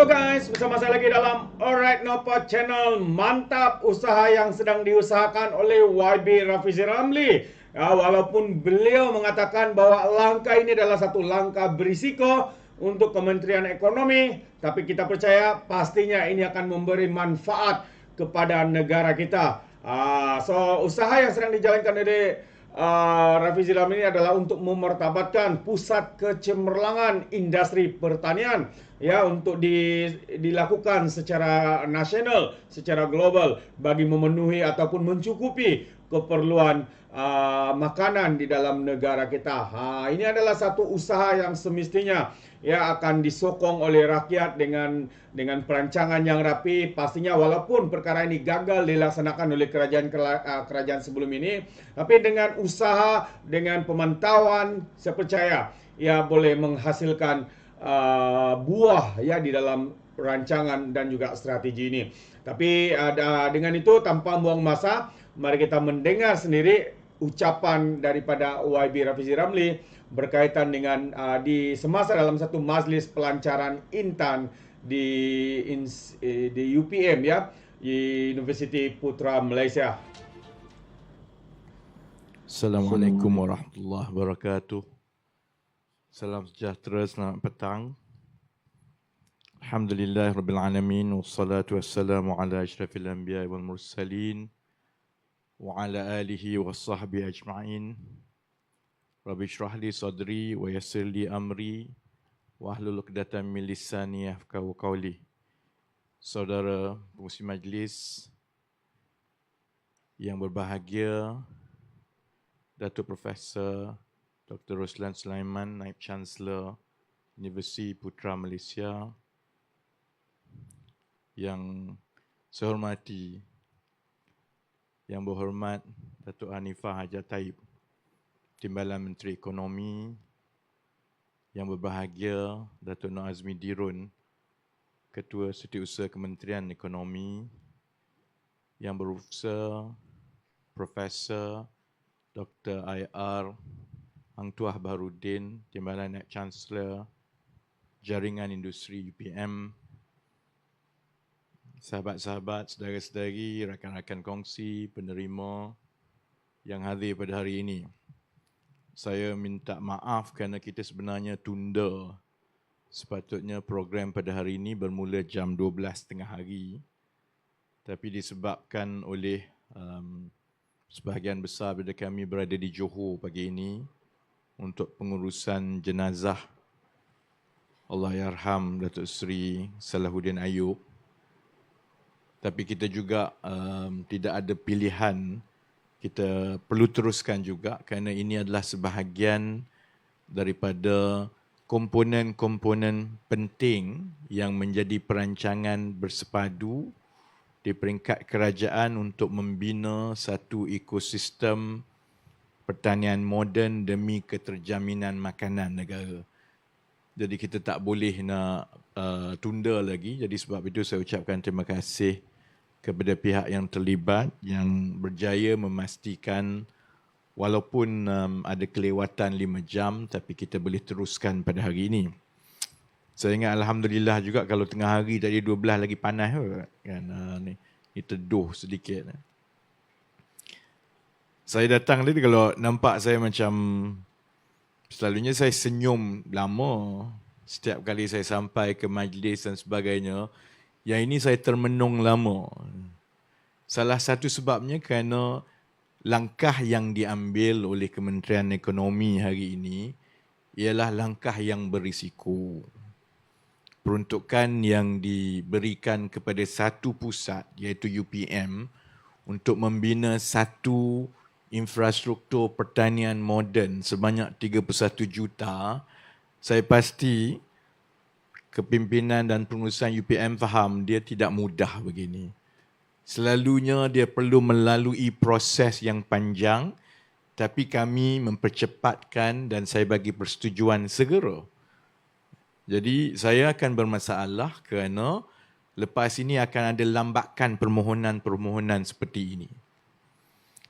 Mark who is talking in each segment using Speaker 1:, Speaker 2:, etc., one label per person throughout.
Speaker 1: Halo guys, bersama saya lagi dalam Alright Nopa Channel. Mantap usaha yang sedang diusahakan oleh YB Rafizi Ramli. Ya, walaupun beliau mengatakan bahwa langkah ini adalah satu langkah berisiko untuk Kementerian Ekonomi, tapi kita percaya pastinya ini akan memberi manfaat kepada negara kita. So usaha yang sedang dijalankan oleh Rafizi Ramli ini adalah untuk memartabatkan pusat kecemerlangan industri pertanian, ya, untuk dilakukan secara nasional, secara global, bagi memenuhi ataupun mencukupi keperluan makanan di dalam negara kita. Ini adalah satu usaha yang semestinya ya akan disokong oleh rakyat dengan perancangan yang rapi. Pastinya walaupun perkara ini gagal dilaksanakan oleh kerajaan sebelum ini, tapi dengan usaha, dengan pemantauan, saya percaya ia boleh menghasilkan buah ya di dalam rancangan dan juga strategi ini. Tapi dengan itu tanpa buang masa, mari kita mendengar sendiri ucapan daripada YB Rafizi Ramli berkaitan dengan di semasa dalam satu majlis pelancaran Intan di UPM ya, di Universiti Putra Malaysia.
Speaker 2: Assalamualaikum warahmatullahi wabarakatuh. Salam sejahtera, selamat petang. Alhamdulillahirabbil alamin wassalatu wassalamu ala asyrafil anbiya'i wal mursalin wa ala alihi washabbihi ajma'in. Rabbi shrah li sadri wa yassir li amri wa hlul 'uqdatam min lisani yafqahu qawli. Saudara pengurusi majlis yang berbahagia, Datuk Profesor Dr. Roslan Sulaiman, Naib Chancellor Universiti Putra Malaysia, yang saya hormati, yang berhormat Datuk Hanifah Haji Taib, Timbalan Menteri Ekonomi, yang berbahagia Datuk Nur Azmi Dirun, Ketua Setiausaha Kementerian Ekonomi, yang berurusan Profesor Dr. IR Hang Tuah Baharudin, Timbalan Naib Chancellor Jaringan Industri UPM, sahabat-sahabat, saudara-saudari, rakan-rakan kongsi, penerima yang hadir pada hari ini. Saya minta maaf kerana kita sebenarnya tunda. Sepatutnya program pada hari ini bermula jam 12.30 hari. Tapi disebabkan oleh sebahagian besar daripada kami berada di Johor pagi ini untuk pengurusan jenazah Allahyarham Datuk Seri Salahuddin Ayub. Tapi kita juga tidak ada pilihan, kita perlu teruskan juga kerana ini adalah sebahagian daripada komponen-komponen penting yang menjadi perancangan bersepadu di peringkat kerajaan untuk membina satu ekosistem pertanian moden demi keterjaminan makanan negara. Jadi kita tak boleh nak tunda lagi. Jadi sebab itu saya ucapkan terima kasih kepada pihak yang terlibat yang berjaya memastikan walaupun ada kelewatan 5 jam tapi kita boleh teruskan pada hari ini. Saya ingat Alhamdulillah juga kalau tengah hari tadi 12 lagi panas kan, ni teduh sedikit. Saya datang tadi kalau nampak saya macam, selalunya saya senyum lama setiap kali saya sampai ke majlis dan sebagainya. Yang ini saya termenung lama. Salah satu sebabnya kerana langkah yang diambil oleh Kementerian Ekonomi hari ini ialah langkah yang berisiko. Peruntukan yang diberikan kepada satu pusat iaitu UPM untuk membina satu infrastruktur pertanian moden sebanyak 31 juta, saya pasti kepimpinan dan pengurusan UPM faham dia tidak mudah begini. Selalunya dia perlu melalui proses yang panjang, tapi kami mempercepatkan dan saya bagi persetujuan segera. Jadi saya akan bermasalah kerana lepas ini akan ada lambakan permohonan-permohonan seperti ini.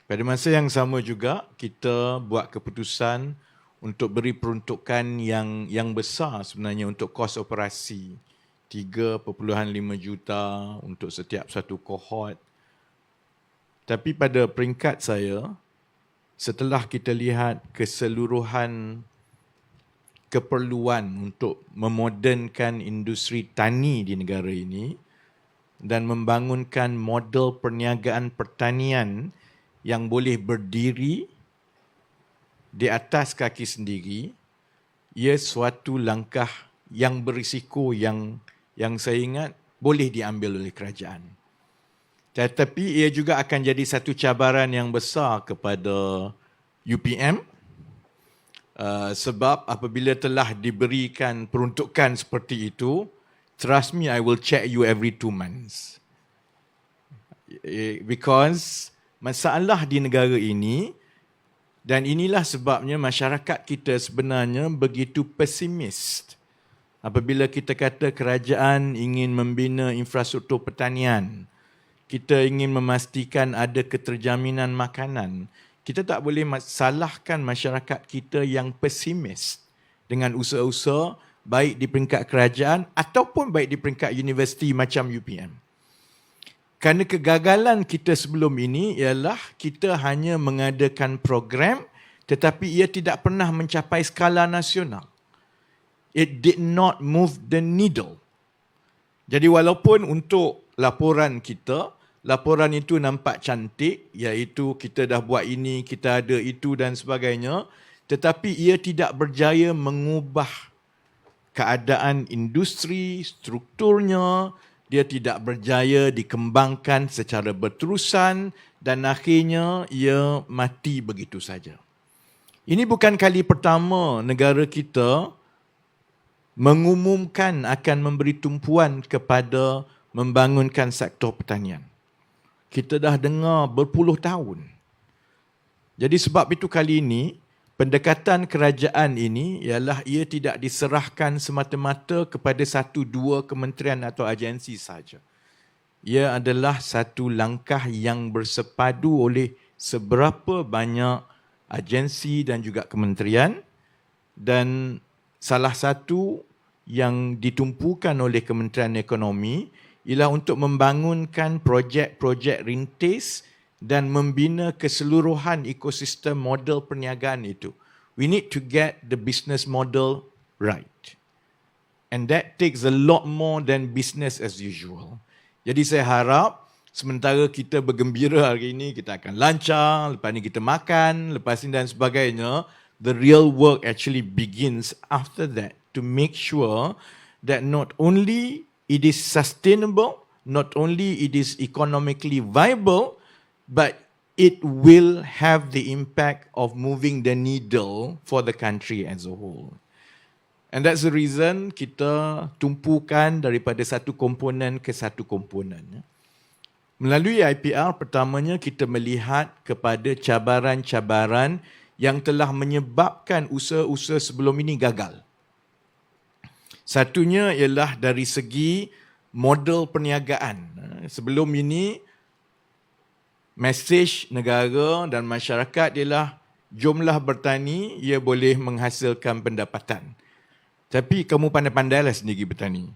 Speaker 2: Pada masa yang sama juga kita buat keputusan untuk beri peruntukan yang besar sebenarnya untuk kos operasi 3.5 juta untuk setiap satu kohort. Tapi pada peringkat saya, setelah kita lihat keseluruhan keperluan untuk memodernkan industri tani di negara ini dan membangunkan model perniagaan pertanian yang boleh berdiri di atas kaki sendiri, ia suatu langkah yang berisiko yang saya ingat boleh diambil oleh kerajaan. Tetapi ia juga akan jadi satu cabaran yang besar kepada UPM sebab apabila telah diberikan peruntukan seperti itu, trust me, I will check you every 2 months. Because masalah di negara ini, dan inilah sebabnya masyarakat kita sebenarnya begitu pesimis. Apabila kita kata kerajaan ingin membina infrastruktur pertanian, kita ingin memastikan ada keterjaminan makanan, kita tak boleh salahkan masyarakat kita yang pesimis dengan usaha-usaha baik di peringkat kerajaan ataupun baik di peringkat universiti macam UPM. Kerana kegagalan kita sebelum ini ialah kita hanya mengadakan program tetapi ia tidak pernah mencapai skala nasional. It did not move the needle. Jadi walaupun untuk laporan kita, laporan itu nampak cantik, iaitu kita dah buat ini, kita ada itu dan sebagainya, tetapi ia tidak berjaya mengubah keadaan industri, strukturnya, dia tidak berjaya dikembangkan secara berterusan dan akhirnya ia mati begitu saja. Ini bukan kali pertama negara kita mengumumkan akan memberi tumpuan kepada membangunkan sektor pertanian. Kita dah dengar berpuluh tahun. Jadi sebab itu kali ini, pendekatan kerajaan ini ialah ia tidak diserahkan semata-mata kepada 1-2 kementerian atau agensi sahaja. Ia adalah satu langkah yang bersepadu oleh seberapa banyak agensi dan juga kementerian, dan salah satu yang ditumpukan oleh Kementerian Ekonomi ialah untuk membangunkan projek-projek rintis dan membina keseluruhan ekosistem model perniagaan itu. We need to get the business model right. And that takes a lot more than business as usual. Jadi saya harap sementara kita bergembira hari ini, kita akan lancar, lepas ni kita makan, lepas ni dan sebagainya, the real work actually begins after that to make sure that not only it is sustainable, not only it is economically viable, but it will have the impact of moving the needle for the country as a whole. And that's the reason kita tumpukan daripada satu komponen ke satu komponen. Melalui IPR, pertamanya kita melihat kepada cabaran-cabaran yang telah menyebabkan usaha-usaha sebelum ini gagal. Satunya ialah dari segi model perniagaan. Sebelum ini, mesej negara dan masyarakat ialah jomlah bertani, ia boleh menghasilkan pendapatan. Tapi kamu pandai-pandailah sendiri bertani.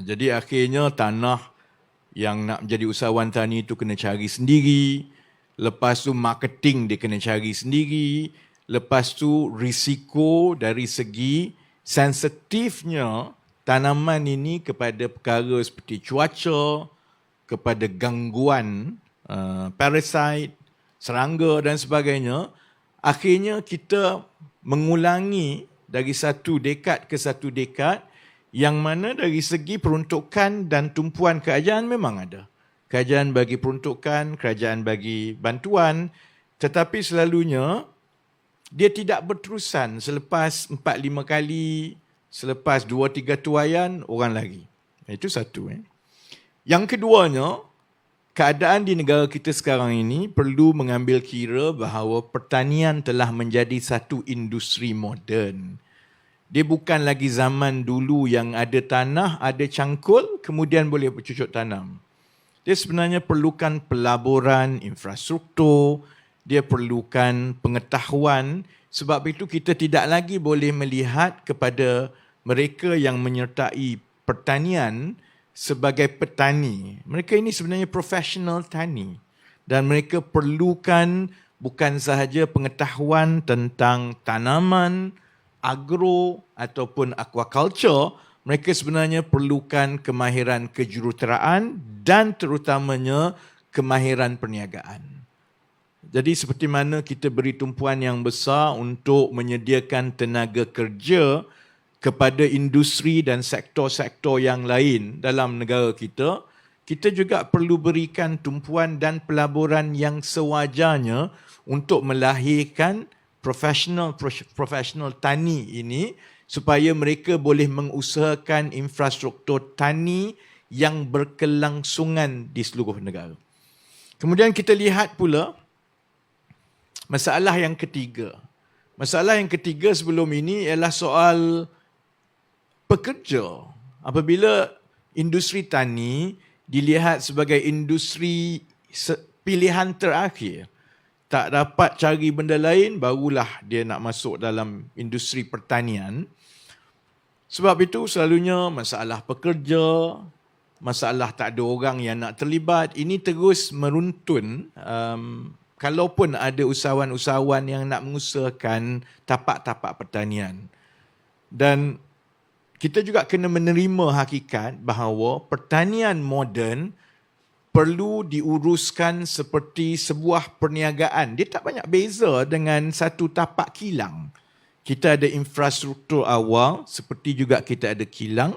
Speaker 2: Jadi akhirnya tanah yang nak menjadi usahawan tani itu kena cari sendiri. Lepas tu marketing dia kena cari sendiri. Lepas tu risiko dari segi sensitifnya tanaman ini kepada perkara seperti cuaca, kepada gangguan parasite, serangga dan sebagainya, akhirnya kita mengulangi dari satu dekad ke satu dekad, yang mana dari segi peruntukan dan tumpuan kerajaan memang ada. Kerajaan bagi peruntukan, kerajaan bagi bantuan, tetapi selalunya dia tidak berterusan. Selepas 4-5 kali, selepas 2-3 tuaian, orang lagi. Itu satu. Yang keduanya, keadaan di negara kita sekarang ini perlu mengambil kira bahawa pertanian telah menjadi satu industri moden. Dia bukan lagi zaman dulu yang ada tanah, ada cangkul, kemudian boleh bercucuk tanam. Dia sebenarnya perlukan pelaburan, infrastruktur, dia perlukan pengetahuan. Sebab itu kita tidak lagi boleh melihat kepada mereka yang menyertai pertanian sebagai petani. Mereka ini sebenarnya profesional tani dan mereka perlukan bukan sahaja pengetahuan tentang tanaman, agro ataupun aquaculture, mereka sebenarnya perlukan kemahiran kejuruteraan dan terutamanya kemahiran perniagaan. Jadi seperti mana kita beri tumpuan yang besar untuk menyediakan tenaga kerja kepada industri dan sektor-sektor yang lain dalam negara kita, kita juga perlu berikan tumpuan dan pelaburan yang sewajarnya untuk melahirkan profesional tani ini supaya mereka boleh mengusahakan infrastruktur tani yang berkelangsungan di seluruh negara. Kemudian kita lihat pula masalah yang ketiga. Masalah yang ketiga sebelum ini ialah soal pekerja. Apabila industri tani dilihat sebagai industri pilihan terakhir, tak dapat cari benda lain, barulah dia nak masuk dalam industri pertanian. Sebab itu selalunya masalah pekerja, masalah tak ada orang yang nak terlibat, ini terus meruntun kalaupun ada usahawan-usahawan yang nak mengusahakan tapak-tapak pertanian. Dan kita juga kena menerima hakikat bahawa pertanian moden perlu diuruskan seperti sebuah perniagaan. Dia tak banyak beza dengan satu tapak kilang. Kita ada infrastruktur awal, seperti juga kita ada kilang.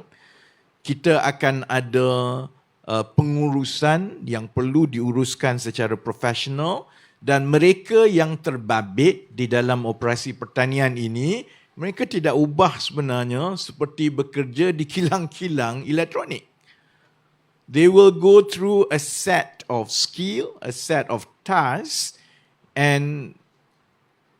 Speaker 2: Kita akan ada pengurusan yang perlu diuruskan secara profesional dan mereka yang terbabit di dalam operasi pertanian ini, mereka tidak ubah sebenarnya seperti bekerja di kilang-kilang elektronik. They will go through a set of skill, a set of tasks, and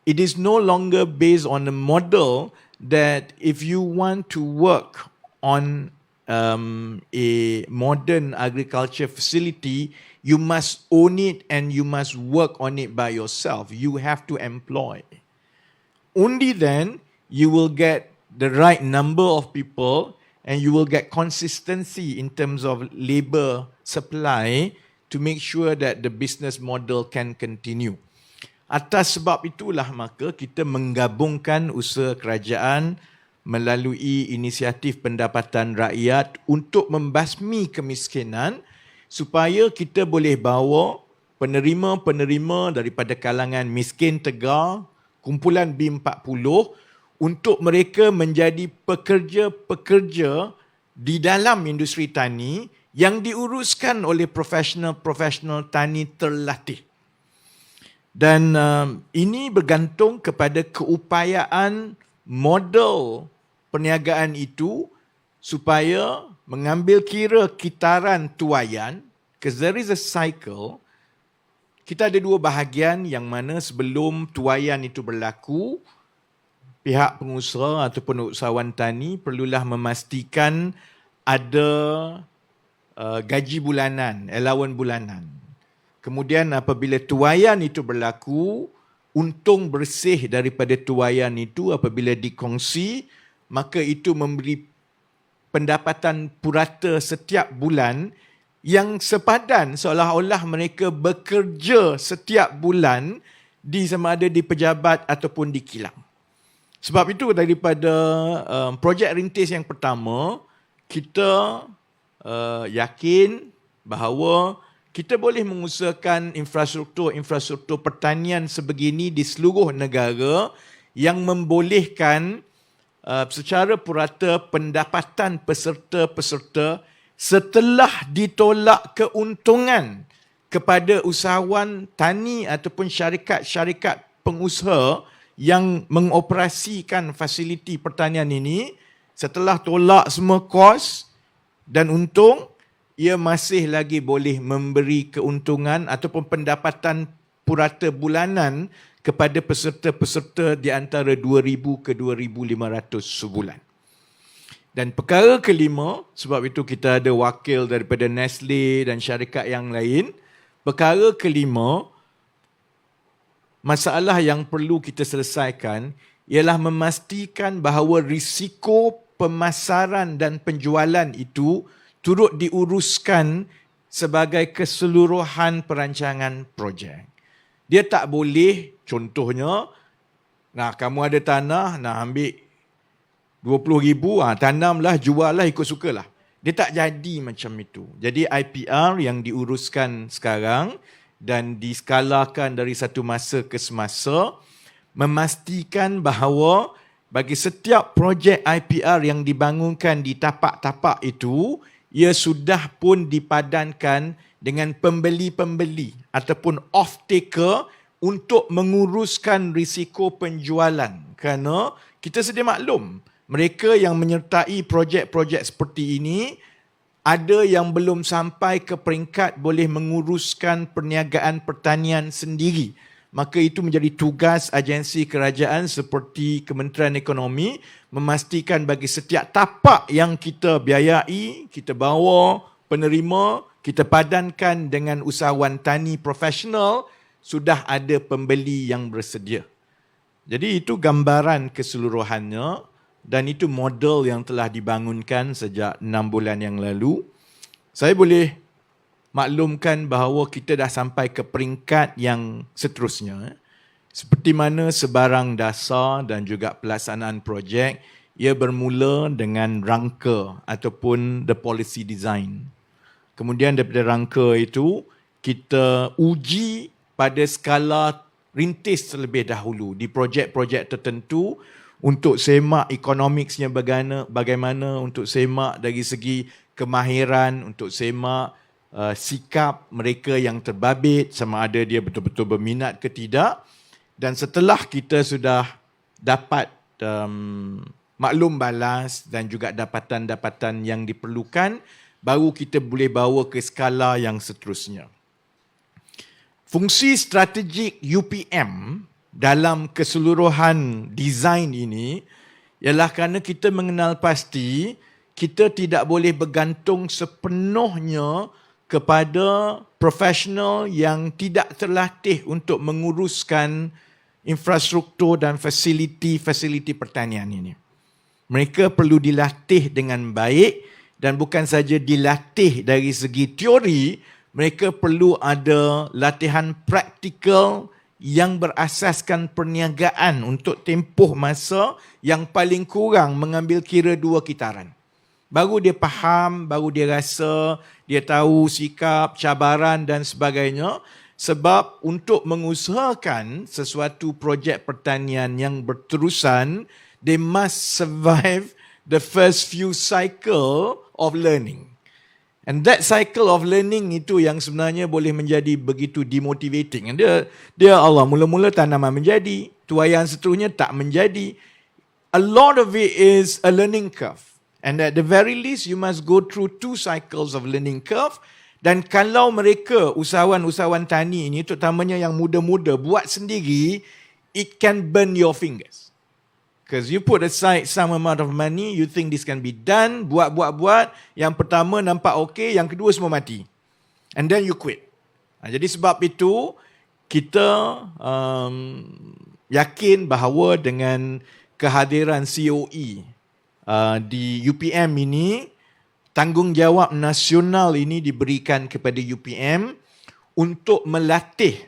Speaker 2: it is no longer based on a model that if you want to work on a modern agriculture facility, you must own it and you must work on it by yourself. You have to employ. Only then you will get the right number of people and you will get consistency in terms of labor supply to make sure that the business model can continue. Atas sebab itulah maka kita menggabungkan usaha kerajaan melalui inisiatif pendapatan rakyat untuk membasmi kemiskinan supaya kita boleh bawa penerima-penerima daripada kalangan miskin tegar, kumpulan B40 untuk mereka menjadi pekerja-pekerja di dalam industri tani yang diuruskan oleh profesional-profesional tani terlatih. Dan ini bergantung kepada keupayaan model perniagaan itu supaya mengambil kira kitaran tuaian, because there is a cycle. Kita ada dua bahagian yang mana sebelum tuaian itu berlaku, pihak pengusaha ataupun usahawan tani perlulah memastikan ada gaji bulanan, allowance bulanan. Kemudian apabila tuaian itu berlaku, untung bersih daripada tuaian itu apabila dikongsi, maka itu memberi pendapatan purata setiap bulan yang sepadan seolah-olah mereka bekerja setiap bulan di sama ada di pejabat ataupun di kilang. Sebab itu daripada projek rintis yang pertama, kita yakin bahawa kita boleh mengusahakan infrastruktur pertanian sebegini di seluruh negara yang membolehkan secara purata pendapatan peserta-peserta setelah ditolak keuntungan kepada usahawan tani ataupun syarikat-syarikat pengusaha yang mengoperasikan fasiliti pertanian ini, setelah tolak semua kos dan untung, ia masih lagi boleh memberi keuntungan ataupun pendapatan purata bulanan kepada peserta-peserta di antara 2,000 ke 2,500 sebulan. Dan perkara kelima, sebab itu kita ada wakil daripada Nestle dan syarikat yang lain, perkara kelima, masalah yang perlu kita selesaikan ialah memastikan bahawa risiko pemasaran dan penjualan itu turut diuruskan sebagai keseluruhan perancangan projek. Dia tak boleh, contohnya, kamu ada tanah, nak ambil 20,000, tanamlah, juallah, ikut sukalah. Dia tak jadi macam itu. Jadi IPR yang diuruskan sekarang dan diskalakan dari satu masa ke semasa, memastikan bahawa bagi setiap projek IPR yang dibangunkan di tapak-tapak itu, ia sudah pun dipadankan dengan pembeli-pembeli ataupun off-taker untuk menguruskan risiko penjualan. Kerana kita sedia maklum, mereka yang menyertai projek-projek seperti ini, ada yang belum sampai ke peringkat boleh menguruskan perniagaan pertanian sendiri. Maka itu menjadi tugas agensi kerajaan seperti Kementerian Ekonomi memastikan bagi setiap tapak yang kita biayai, kita bawa penerima, kita padankan dengan usahawan tani profesional, sudah ada pembeli yang bersedia. Jadi itu gambaran keseluruhannya dan itu model yang telah dibangunkan sejak 6 bulan yang lalu. Saya boleh maklumkan bahawa kita dah sampai ke peringkat yang seterusnya. Seperti mana sebarang dasar dan juga pelaksanaan projek, ia bermula dengan rangka ataupun the policy design. Kemudian daripada rangka itu, kita uji pada skala rintis terlebih dahulu di projek-projek tertentu untuk semak ekonomiksnya bagaimana, untuk semak dari segi kemahiran, untuk semak sikap mereka yang terbabit, sama ada dia betul-betul berminat ke tidak. Dan setelah kita sudah dapat maklum balas dan juga dapatan-dapatan yang diperlukan, baru kita boleh bawa ke skala yang seterusnya. Fungsi strategik UPM dalam keseluruhan desain ini ialah kerana kita mengenal pasti kita tidak boleh bergantung sepenuhnya kepada profesional yang tidak terlatih untuk menguruskan infrastruktur dan fasiliti pertanian ini. Mereka perlu dilatih dengan baik dan bukan saja dilatih dari segi teori, mereka perlu ada latihan praktikal yang berasaskan perniagaan untuk tempoh masa yang paling kurang mengambil kira 2 kitaran. Baru dia faham, baru dia rasa, dia tahu sikap, cabaran dan sebagainya. Sebab untuk mengusahakan sesuatu projek pertanian yang berterusan, they must survive the first few cycle of learning. And that cycle of learning itu yang sebenarnya boleh menjadi begitu demotivating. Dia Allah, mula-mula tanaman menjadi, tuaian seterusnya tak menjadi. A lot of it is a learning curve. And at the very least, you must go through 2 cycles of learning curve. Dan kalau mereka, usahawan-usahawan tani ini, terutamanya yang muda-muda, buat sendiri, it can burn your fingers. Because you put aside some amount of money, you think this can be done, buat. Yang pertama nampak okey, yang kedua semua mati. And then you quit. Jadi sebab itu, kita yakin bahawa dengan kehadiran COE di UPM ini, tanggungjawab nasional ini diberikan kepada UPM untuk melatih,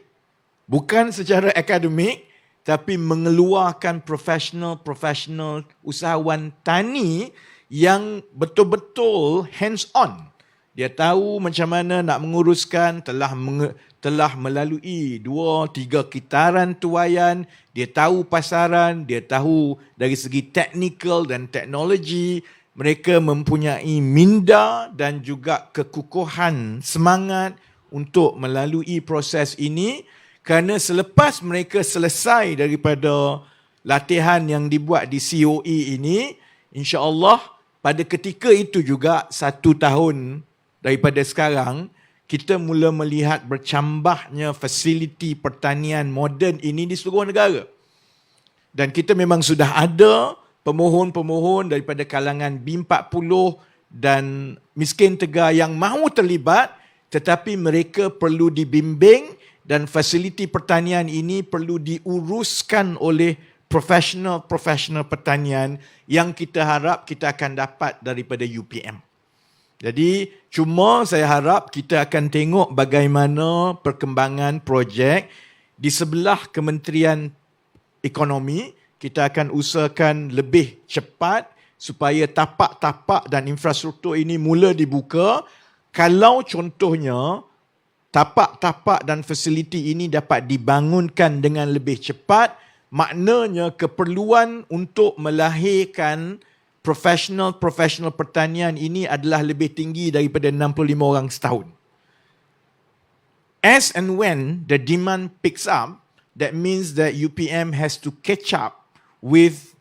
Speaker 2: bukan secara akademik, tapi mengeluarkan profesional usahawan tani yang betul-betul hands-on. Dia tahu macam mana nak menguruskan, telah melalui 2-3 kitaran tuaian, dia tahu pasaran, dia tahu dari segi teknikal dan teknologi, mereka mempunyai minda dan juga kekukuhan semangat untuk melalui proses ini. Kerana selepas mereka selesai daripada latihan yang dibuat di COE ini, insya-Allah pada ketika itu juga 1 tahun daripada sekarang, kita mula melihat bercambahnya fasiliti pertanian moden ini di seluruh negara. Dan kita memang sudah ada pemohon-pemohon daripada kalangan B40 dan miskin tegar yang mahu terlibat, tetapi mereka perlu dibimbing dan fasiliti pertanian ini perlu diuruskan oleh profesional pertanian yang kita harap kita akan dapat daripada UPM. Jadi cuma saya harap kita akan tengok bagaimana perkembangan projek di sebelah Kementerian Ekonomi. Kita akan usahakan lebih cepat supaya tapak-tapak dan infrastruktur ini mula dibuka. Kalau contohnya tapak-tapak dan fasiliti ini dapat dibangunkan dengan lebih cepat, maknanya keperluan untuk melahirkan profesional pertanian ini adalah lebih tinggi daripada 65 orang setahun. As and when the demand picks up, that means that UPM has to catch up with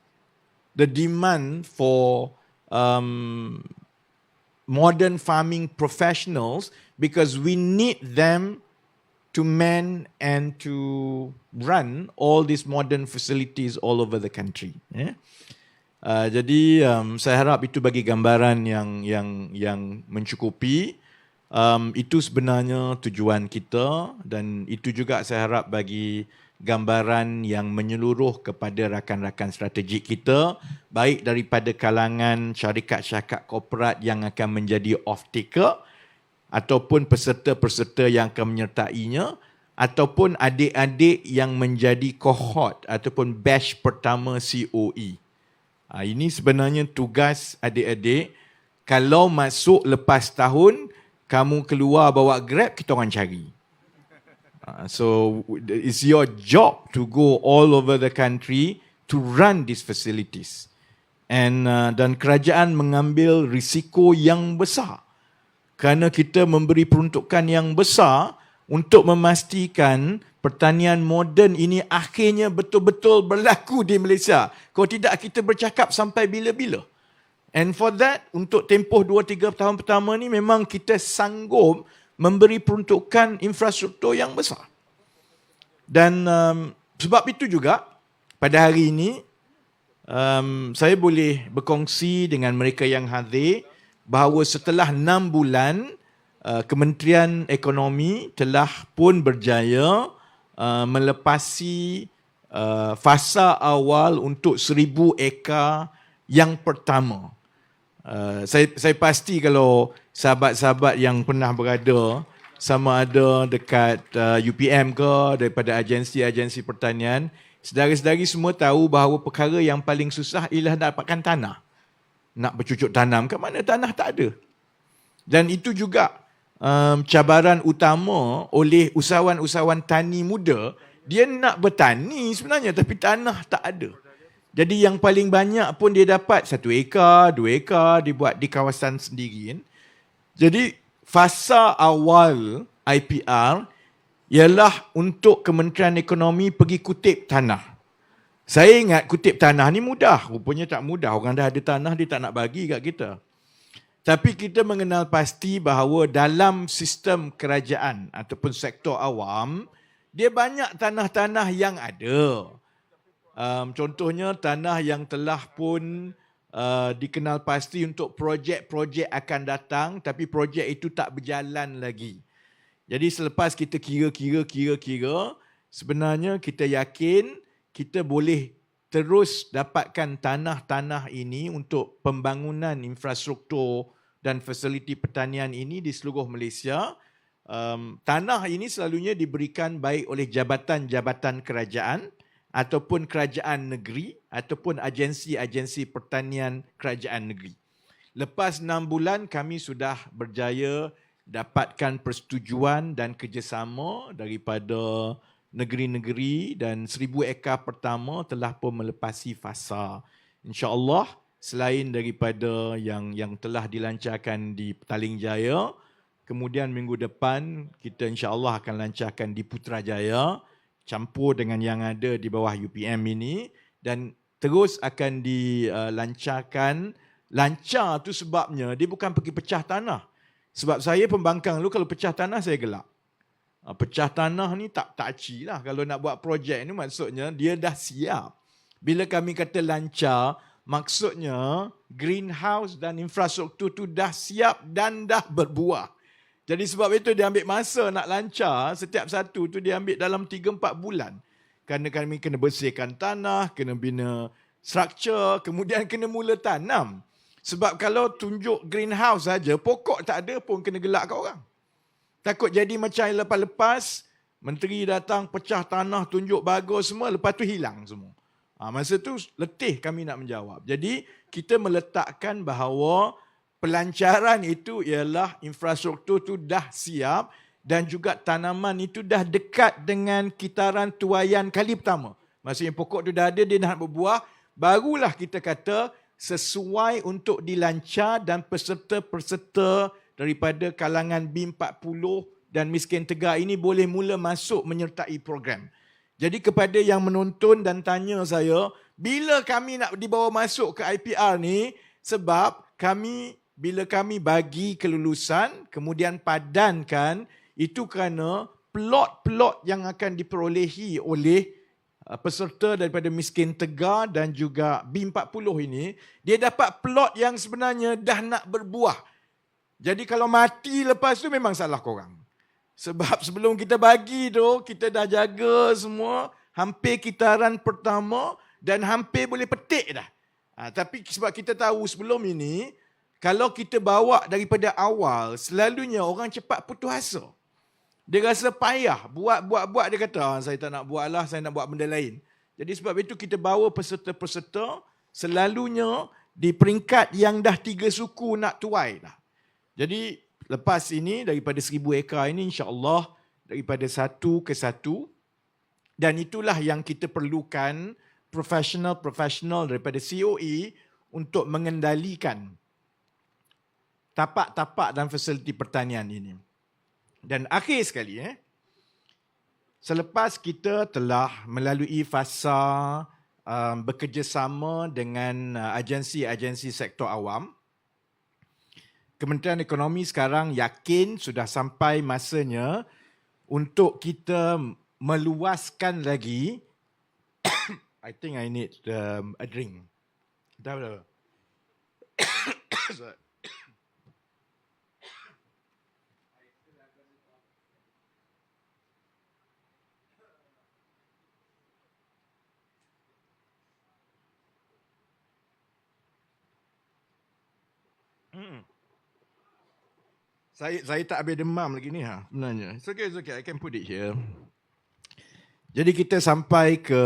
Speaker 2: the demand for modern farming professionals, because we need them to man and to run all these modern facilities all over the country. Yeah? Jadi saya harap itu bagi gambaran yang mencukupi. Itu sebenarnya tujuan kita, dan itu juga saya harap bagi gambaran yang menyeluruh kepada rakan-rakan strategik kita, baik daripada kalangan syarikat-syarikat korporat yang akan menjadi off-taker, ataupun peserta-peserta yang akan menyertainya, ataupun adik-adik yang menjadi cohort ataupun batch pertama COE. Ini sebenarnya tugas adik-adik. Kalau masuk lepas tahun, kamu keluar bawa Grab, kita orang cari. So it's your job to go all over the country to run these facilities. Dan kerajaan mengambil risiko yang besar kerana kita memberi peruntukan yang besar untuk memastikan pertanian moden ini akhirnya betul-betul berlaku di Malaysia. Kalau tidak, kita bercakap sampai bila-bila. And for that, untuk tempoh 2-3 tahun pertama ni memang kita sanggup memberi peruntukan infrastruktur yang besar. Dan sebab itu juga, pada hari ini, saya boleh berkongsi dengan mereka yang hadir bahawa setelah 6 bulan, Kementerian Ekonomi telah pun berjaya melepasi fasa awal untuk 1,000 ekar yang pertama. Saya pasti kalau sahabat-sahabat yang pernah berada sama ada dekat UPM ke, daripada agensi-agensi pertanian, saudara-saudari semua tahu bahawa perkara yang paling susah ialah dapatkan tanah. Nak bercucuk tanam, kat mana tanah tak ada. Dan itu juga cabaran utama oleh usahawan-usahawan tani muda. Dia nak bertani sebenarnya, tapi tanah tak ada. Jadi yang paling banyak pun dia dapat 1 ekar, 2 ekar, dibuat di kawasan sendiri. Jadi fasa awal IPR ialah untuk Kementerian Ekonomi pergi kutip tanah. Saya ingat kutip tanah ni mudah. Rupanya tak mudah. Orang dah ada tanah, dia tak nak bagi kat kita. Tapi kita mengenal pasti bahawa dalam sistem kerajaan ataupun sektor awam, dia banyak tanah-tanah yang ada. Contohnya tanah yang telah pun dikenal pasti untuk projek-projek akan datang, tapi projek itu tak berjalan lagi. Jadi selepas kita kira, sebenarnya kita yakin kita boleh terus dapatkan tanah-tanah ini untuk pembangunan infrastruktur dan fasiliti pertanian ini di seluruh Malaysia. Tanah ini selalunya diberikan baik oleh jabatan-jabatan kerajaan ataupun kerajaan negeri ataupun agensi-agensi pertanian kerajaan negeri. Lepas 6 bulan kami sudah berjaya dapatkan persetujuan dan kerjasama daripada negeri-negeri, dan 1,000 ekar pertama telah pun melepasi fasa. InsyaAllah selain daripada yang telah dilancarkan di Petaling Jaya, kemudian minggu depan kita insyaAllah akan lancarkan di Putrajaya, campur dengan yang ada di bawah UPM ini, dan terus akan dilancarkan. Lancar tu sebabnya dia bukan pergi pecah tanah. Sebab saya pembangkang dulu, kalau pecah tanah saya gelak. Pecah tanah ni tak takci lah. Kalau nak buat projek ni maksudnya dia dah siap. Bila kami kata lancar, maksudnya greenhouse dan infrastruktur tu dah siap dan dah berbuah. Jadi sebab itu dia ambil masa nak lancar, setiap satu tu dia ambil dalam 3-4 bulan. Kerana kami kena bersihkan tanah, kena bina struktur, kemudian kena mula tanam. Sebab kalau tunjuk greenhouse saja, pokok tak ada pun kena gelak kat orang. Takut jadi macam yang lepas-lepas, menteri datang pecah tanah, tunjuk bagus semua, lepas tu hilang semua. Masa tu letih kami nak menjawab. Jadi kita meletakkan bahawa pelancaran itu ialah infrastruktur tu dah siap dan juga tanaman itu dah dekat dengan kitaran tuaian kali pertama. Maksudnya pokok tu dah ada, dia nak berbuah, barulah kita kata sesuai untuk dilancar dan peserta-peserta daripada kalangan B40 dan miskin tegak ini boleh mula masuk menyertai program. Jadi kepada yang menonton dan tanya saya, bila kami nak dibawa masuk ke IPR ni, sebab bila kami bagi kelulusan, kemudian padankan, itu kerana plot-plot yang akan diperolehi oleh peserta daripada miskin tegar dan juga B40 ini, dia dapat plot yang sebenarnya dah nak berbuah. Jadi kalau mati lepas tu memang salah korang. Sebab sebelum kita bagi tu, kita dah jaga semua, hampir kitaran pertama dan hampir boleh petik dah. Tapi sebab kita tahu sebelum ini, kalau kita bawa daripada awal, selalunya orang cepat putus asa. Dia rasa payah, buat, dia kata, saya tak nak buat lah, saya nak buat benda lain. Jadi sebab itu kita bawa peserta-peserta, selalunya di peringkat yang dah 3 suku nak tuai dah. Jadi lepas ini, daripada 1000 ekar ini, insya-Allah daripada 1 ke 1. Dan itulah yang kita perlukan profesional daripada COE untuk mengendalikan tapak-tapak dan fasiliti pertanian ini. Dan akhir sekali, selepas kita telah melalui fasa bekerjasama dengan agensi-agensi sektor awam, Kementerian Ekonomi sekarang yakin sudah sampai masanya untuk kita meluaskan lagi. I think I need a drink. Dah. Saya tak habis demam lagi ni sebenarnya. It's okay. I can put it here. Jadi kita sampai ke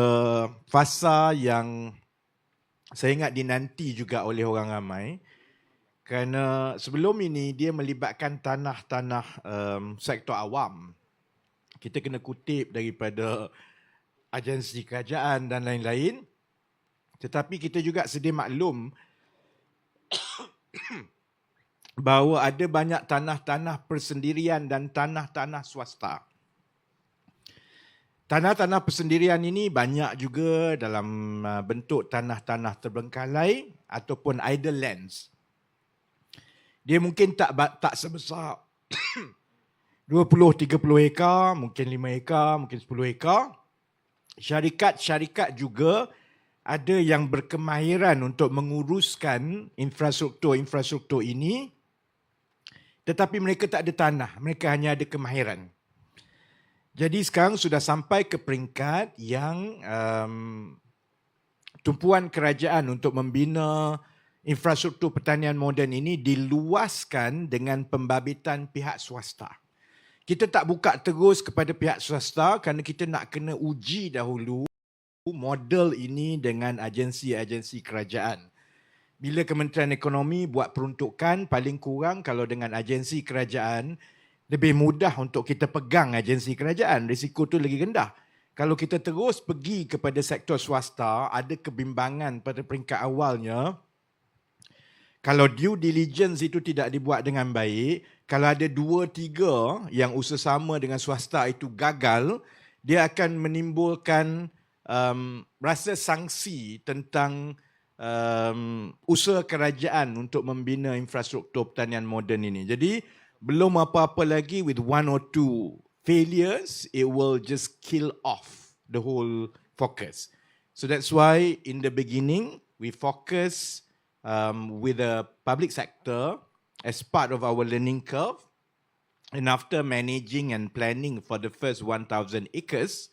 Speaker 2: fasa yang saya ingat dinanti juga oleh orang ramai. Kerana sebelum ini dia melibatkan tanah-tanah sektor awam. Kita kena kutip daripada agensi kerajaan dan lain-lain. Tetapi kita juga sedia maklum bahawa ada banyak tanah-tanah persendirian dan tanah-tanah swasta. Tanah-tanah persendirian ini banyak juga dalam bentuk tanah-tanah terbengkalai ataupun idle lands. Dia mungkin tak sebesar 20-30 ekar, mungkin 5 ekar, mungkin 10 ekar. Syarikat-syarikat juga ada yang berkemahiran untuk menguruskan infrastruktur ini, tetapi mereka tak ada tanah, mereka hanya ada kemahiran. Jadi sekarang sudah sampai ke peringkat yang tumpuan kerajaan untuk membina infrastruktur pertanian moden ini diluaskan dengan pembabitan pihak swasta. Kita tak buka terus kepada pihak swasta kerana kita nak kena uji dahulu model ini dengan agensi-agensi kerajaan. Bila Kementerian Ekonomi buat peruntukan, paling kurang kalau dengan agensi kerajaan, lebih mudah untuk kita pegang agensi kerajaan. Risiko tu lagi rendah. Kalau kita terus pergi kepada sektor swasta, ada kebimbangan pada peringkat awalnya. Kalau due diligence itu tidak dibuat dengan baik, kalau ada 2-3 yang usaha sama dengan swasta itu gagal, dia akan menimbulkan rasa sangsi tentang usaha kerajaan untuk membina infrastruktur pertanian moden ini. Jadi belum apa-apa lagi, with 1 or 2 failures, it will just kill off the whole focus. So that's why in the beginning we focus with the public sector as part of our learning curve, and after managing and planning for the first 1,000 acres,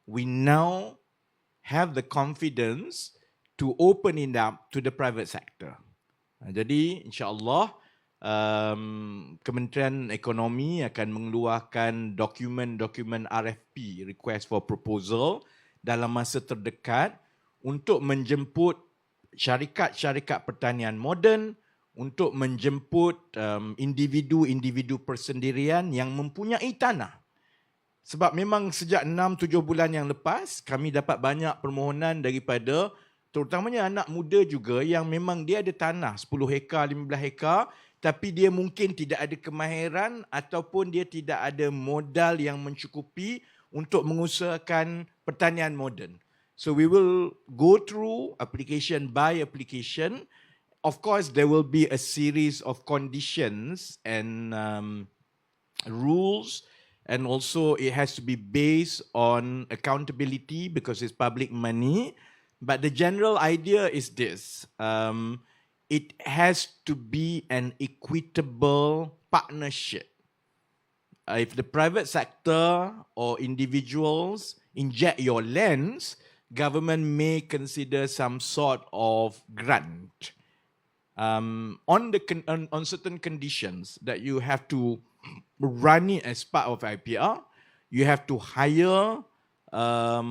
Speaker 2: we now have the confidence to open it up to the private sector. Jadi insya-Allah Kementerian Ekonomi akan mengeluarkan dokumen-dokumen RFP, request for proposal, dalam masa terdekat untuk menjemput syarikat-syarikat pertanian moden, untuk menjemput individu-individu persendirian yang mempunyai tanah. Sebab memang sejak 6-7 bulan yang lepas, kami dapat banyak permohonan daripada terutamanya anak muda juga yang memang dia ada tanah 10 hektar, 15 hektar, tapi dia mungkin tidak ada kemahiran ataupun dia tidak ada modal yang mencukupi untuk mengusahakan pertanian moden. So we will go through application by application. Of course, there will be a series of conditions and rules, and also it has to be based on accountability because it's public money. But the general idea is this. It has to be an equitable partnership. If the private sector or individuals inject your lands, government may consider some sort of grant on certain conditions that you have to run it as part of IPR. You have to hire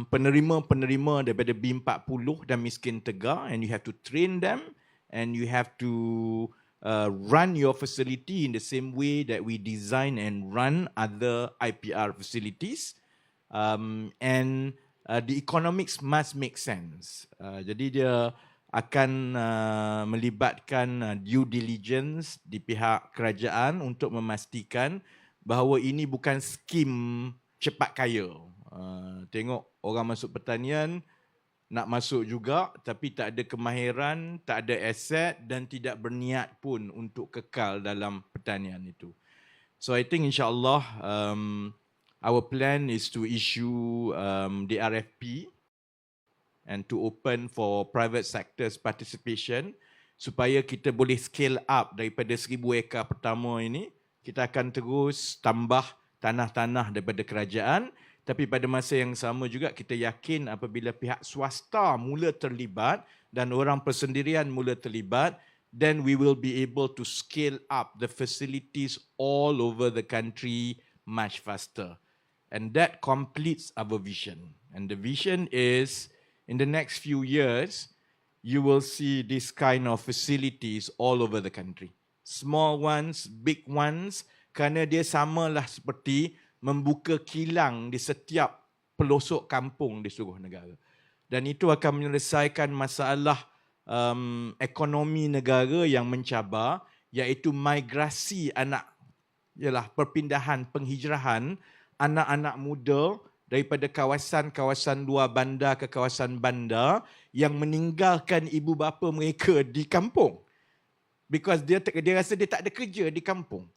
Speaker 2: penerima-penerima daripada B40 dan miskin tegar, and you have to train them, and you have to run your facility in the same way that we design and run other IPR facilities. And the economics must make sense. Jadi dia akan melibatkan due diligence di pihak kerajaan untuk memastikan bahawa ini bukan skim cepat kaya. Tengok orang masuk pertanian, nak masuk juga tapi tak ada kemahiran, tak ada aset dan tidak berniat pun untuk kekal dalam pertanian itu. So I think insyaAllah our plan is to issue the RFP and to open for private sector's participation supaya kita boleh scale up daripada 1,000 ekar pertama ini. Kita akan terus tambah tanah-tanah daripada kerajaan, tapi pada masa yang sama juga kita yakin apabila pihak swasta mula terlibat dan orang persendirian mula terlibat, then we will be able to scale up the facilities all over the country much faster. And that completes our vision. And the vision is, in the next few years, you will see this kind of facilities all over the country. Small ones, big ones, kerana dia samalah seperti membuka kilang di setiap pelosok kampung di seluruh negara. Dan itu akan menyelesaikan masalah ekonomi negara yang mencabar, iaitu migrasi anak, ialah perpindahan, penghijrahan anak-anak muda daripada kawasan-kawasan luar bandar ke kawasan bandar yang meninggalkan ibu bapa mereka di kampung. Because dia rasa dia tak ada kerja di kampung.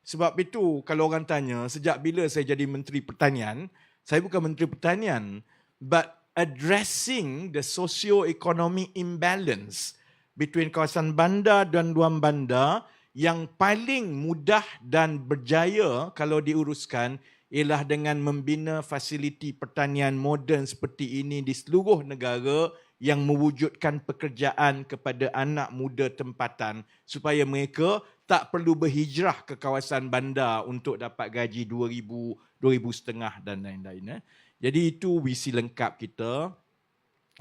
Speaker 2: Sebab itu kalau orang tanya, sejak bila saya jadi Menteri Pertanian, saya bukan Menteri Pertanian, but addressing the socio-economic imbalance between kawasan bandar dan luar bandar yang paling mudah dan berjaya kalau diuruskan ialah dengan membina fasiliti pertanian moden seperti ini di seluruh negara yang mewujudkan pekerjaan kepada anak muda tempatan supaya mereka tak perlu berhijrah ke kawasan bandar untuk dapat gaji 2,000, 2,500 dan lain-lain. Jadi itu visi lengkap kita.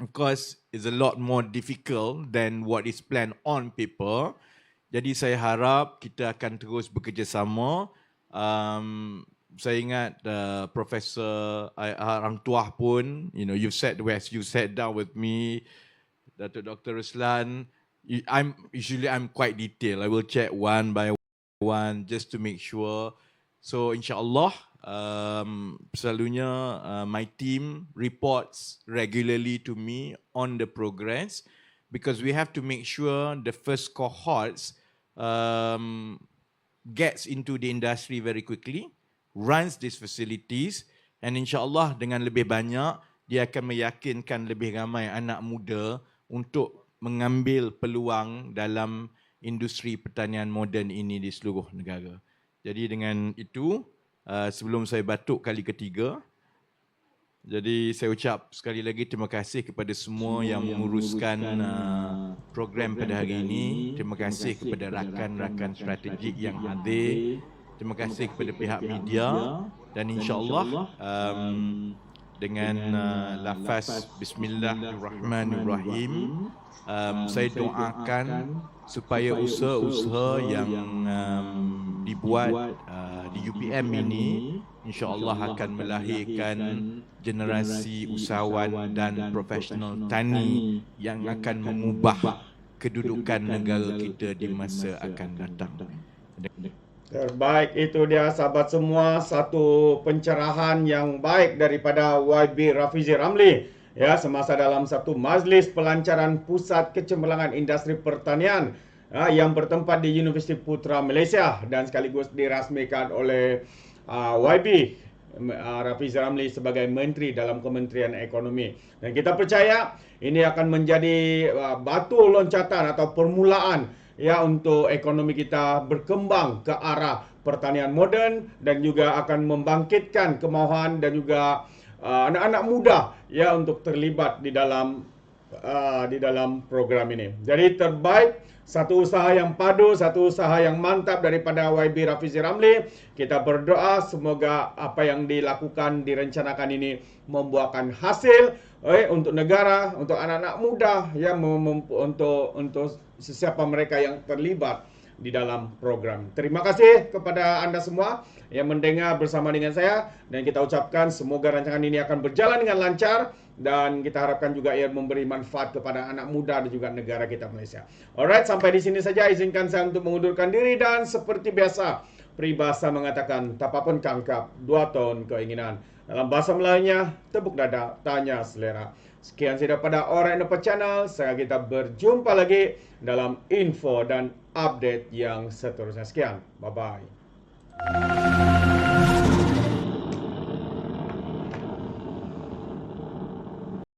Speaker 2: Of course, it's a lot more difficult than what is planned on paper. Jadi saya harap kita akan terus bekerjasama. Saya ingat Profesor Arang Tuah pun, you sat down with me, Dr. Ruslan. I'm quite detailed. I will check one by one just to make sure. So insyaAllah, selalunya my team reports regularly to me on the progress because we have to make sure the first cohorts gets into the industry very quickly, runs these facilities, and insyaAllah dengan lebih banyak, dia akan meyakinkan lebih ramai anak muda untuk mengambil peluang dalam industri pertanian moden ini di seluruh negara. Jadi dengan itu, sebelum saya batuk kali ketiga, Jadi saya ucap sekali lagi terima kasih kepada semua yang menguruskan program pada hari ini. Terima kasih kepada rakan-rakan strategik yang hadir. Terima kasih kepada pihak media dan insya-Allah dengan lafaz Bismillahirrahmanirrahim, saya doakan supaya usaha-usaha yang dibuat di UPM ini insya-Allah akan melahirkan generasi usahawan dan profesional tani yang akan mengubah kedudukan negara kita di masa akan datang.
Speaker 1: Terbaik, itu dia sahabat semua, satu pencerahan yang baik daripada YB Rafizi Ramli ya, semasa dalam satu majlis pelancaran Pusat Kecemerlangan Industri Pertanian yang bertempat di Universiti Putra Malaysia dan sekaligus dirasmikan oleh YB Rafizi Ramli sebagai Menteri dalam Kementerian Ekonomi. Dan kita percaya ini akan menjadi batu loncatan atau permulaan ya untuk ekonomi kita berkembang ke arah pertanian moden dan juga akan membangkitkan kemahuan dan juga anak-anak muda ya untuk terlibat di dalam program ini. Jadi terbaik, satu usaha yang padu, satu usaha yang mantap daripada YB Rafizi Ramli. Kita berdoa semoga apa yang dilakukan, direncanakan ini membuahkan hasil untuk negara, untuk anak-anak muda ya, untuk sesiapa mereka yang terlibat di dalam program. Terima kasih kepada anda semua yang mendengar bersama dengan saya dan kita ucapkan semoga rancangan ini akan berjalan dengan lancar dan kita harapkan juga ia memberi manfaat kepada anak muda dan juga negara kita Malaysia. Alright, sampai di sini saja izinkan saya untuk mengundurkan diri dan seperti biasa peribahasa mengatakan tapapun kangkap, 2 tahun keinginan. Dalam bahasa Melayunya, tepuk dada, tanya selera. Sekian sahaja pada Alright No Channel. Saya kita berjumpa lagi dalam info dan update yang seterusnya. Sekian. Bye-bye.